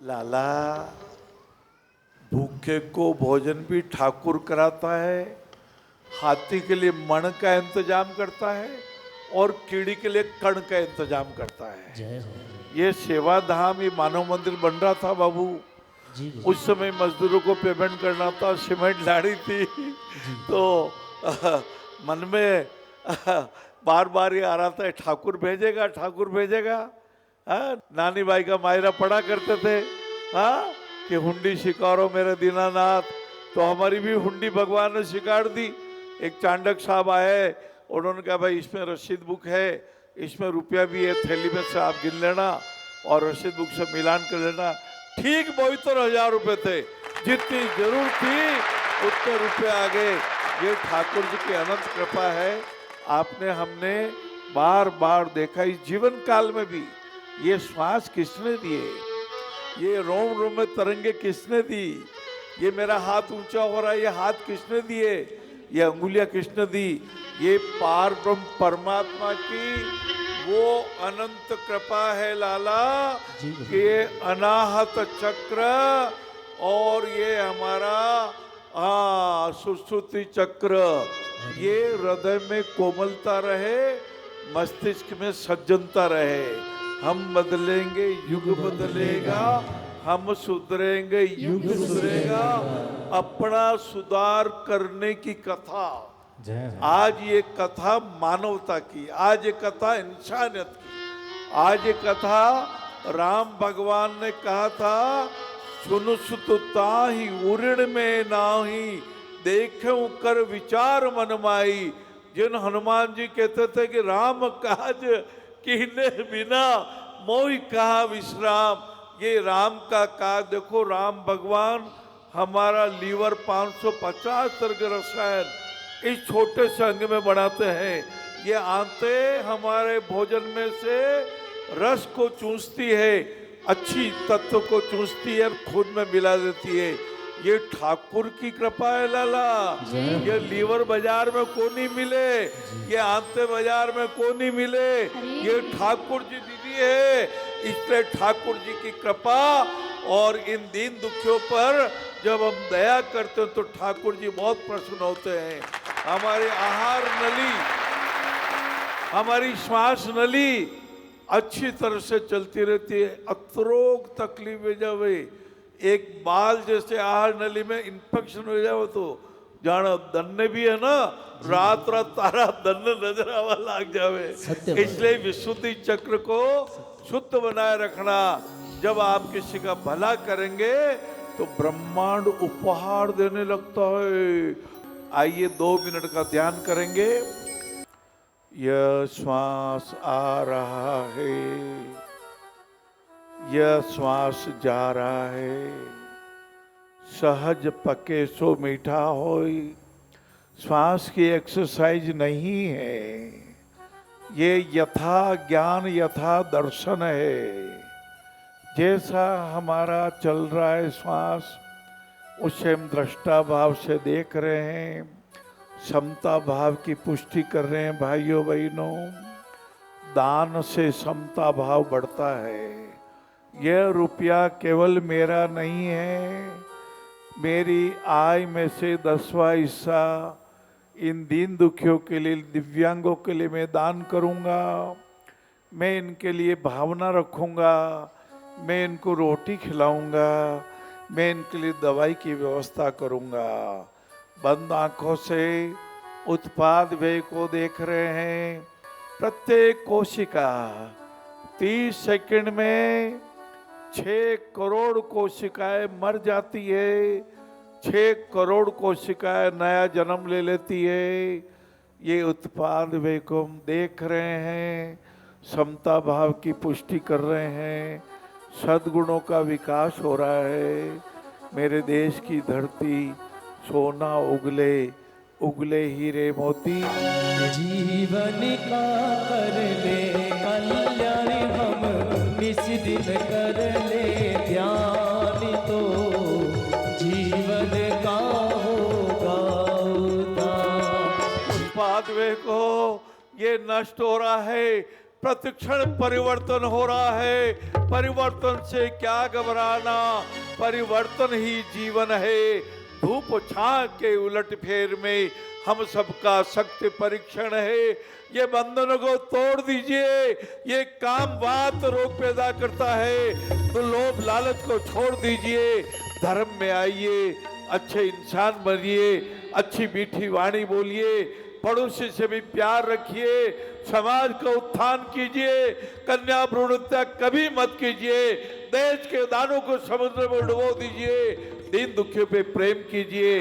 लाला, भूखे को भोजन भी ठाकुर कराता है, हाथी के लिए मण का इंतजाम करता है और कीड़ी के लिए कण का इंतजाम करता है। जय हो। ये सेवा धाम, ये मानव मंदिर बन रहा था बाबू। जी उस समय मजदूरों को पेमेंट करना था, सीमेंट लाड़ी थी, तो मन में बार बार ये आ रहा था, ठाकुर भेजेगा, ठाकुर भेजेगा। नानी भाई का मायरा पढ़ा करते थे कि हुंडी शिकारो मेरे दीनानाथ, तो हमारी भी हुंडी भगवान ने शिकार दी। एक चांडक साहब आए, उन्होंने कहा भाई इसमें रसीद बुक है, इसमें रुपया भी है, थैली में से आप गिन लेना और रसीद बुक से मिलान कर लेना। ठीक 72,000 रुपये थे, जितनी जरूर थी उतने रुपये आ गए। ये ठाकुर जी की अनंत कृपा है। आपने हमने बार बार देखा, इस जीवन काल में भी ये श्वास किसने दिए, ये रोम रोम में तरंगे किसने दी, ये मेरा हाथ ऊंचा हो रहा है, ये हाथ किसने दिए, ये अंगुलियां किसने दी, ये पार ब्रह्म परमात्मा की वो अनंत कृपा है लाला। कि ये अनाहत चक्र और ये हमारा सुश्रुति चक्र, ये हृदय में कोमलता रहे, मस्तिष्क में सज्जनता रहे। हम बदलेंगे युग बदलेगा, हम सुधरेंगे युग सुधरेगा। अपना सुधार करने की कथा, आज ये कथा मानवता की, आज ये कथा इंसानियत की, आज ये कथा राम भगवान ने कहा था, सुन सुत ताहि उऋण में नाही, देखूं कर विचार मन माई। जिन हनुमान जी कहते थे कि राम काज कीने बिना मोहि कहा विश्राम, ये राम का काज देखो। राम भगवान हमारा लीवर 550 तरह के रसायन इस छोटे से अंग में बनाते हैं। ये आंतें हमारे भोजन में से रस को चूसती है, अच्छी तत्व को चूसती है, खून में मिला देती है। ये ठाकुर की कृपा है लाला। ये लीवर बाजार में को नहीं मिले, ये आंते बाजार में को नहीं मिले, ये ठाकुर जी दीदी है। इसलिए ठाकुर जी की कृपा और इन दीन दुखियों पर जब हम दया करते हैं तो ठाकुर जी बहुत प्रसन्न होते हैं। हमारी आहार नली, हमारी श्वास नली अच्छी तरह से चलती रहती है। अतरोग तकलीफ जावे, एक बाल जैसे आहार नली में इंफेक्शन हो जाए तो जाना दन्ने भी है ना, रात रात तारा दन्न नजर आवा लाग जावे। इसलिए विशुद्धि चक्र को शुद्ध बनाए रखना। जब आप किसी का भला करेंगे तो ब्रह्मांड उपहार देने लगता है। आइए 2 मिनट का ध्यान करेंगे। यह श्वास आ रहा है, यह श्वास जा रहा है, सहज पके सो मीठा होई। श्वास की एक्सरसाइज नहीं है, ये यथा ज्ञान यथा दर्शन है। जैसा हमारा चल रहा है श्वास, उसे हम दृष्टा भाव से देख रहे हैं, समता भाव की पुष्टि कर रहे हैं। भाइयों बहनों, दान से समता भाव बढ़ता है। यह रुपया केवल मेरा नहीं है, मेरी आय में से 10वां हिस्सा इन दीन दुखियों के लिए, दिव्यांगों के लिए मैं दान करूंगा। मैं इनके लिए भावना रखूंगा, मैं इनको रोटी खिलाऊंगा, मैं इनके लिए दवाई की व्यवस्था करूंगा। बंद आंखों से उत्पाद व्यय को देख रहे हैं। प्रत्येक कोशिका 30 सेकंड में 6 करोड़ कोशिकाएं मर जाती है, 6 करोड़ कोशिकाएं नया जन्म ले लेती है। ये उत्पाद व्यय को हम देख रहे हैं, समता भाव की पुष्टि कर रहे हैं, सद्गुणों का विकास हो रहा है। मेरे देश की धरती सोना उगले, उगले हीरे मोती। जीवन का कर ले कल्याण, हम इस दिन कर ले ध्यान, तो जीवन का होगा उद्धार। उत्पाद वे को ये नष्ट हो रहा है, प्रतिक्षण परिवर्तन हो रहा है। परिवर्तन से क्या घबराना, परिवर्तन ही जीवन है। धूप छां के उलट फेर में हम सबका शक्ति परीक्षण है। ये बंधनों को तोड़ दीजिए। ये काम वात रोग पैदा करता है, तो लोभ लालच को छोड़ दीजिए। धर्म में आइए, अच्छे इंसान बनिए, अच्छी मीठी वाणी बोलिए, पड़ोसी से भी प्यार रखिए, समाज का उत्थान कीजिए। कन्या भ्रूण हत्या कभी मत कीजिए। देश के दानों को समुद्र में डुबो दीजिए। दीन दुखियों पे प्रेम कीजिए।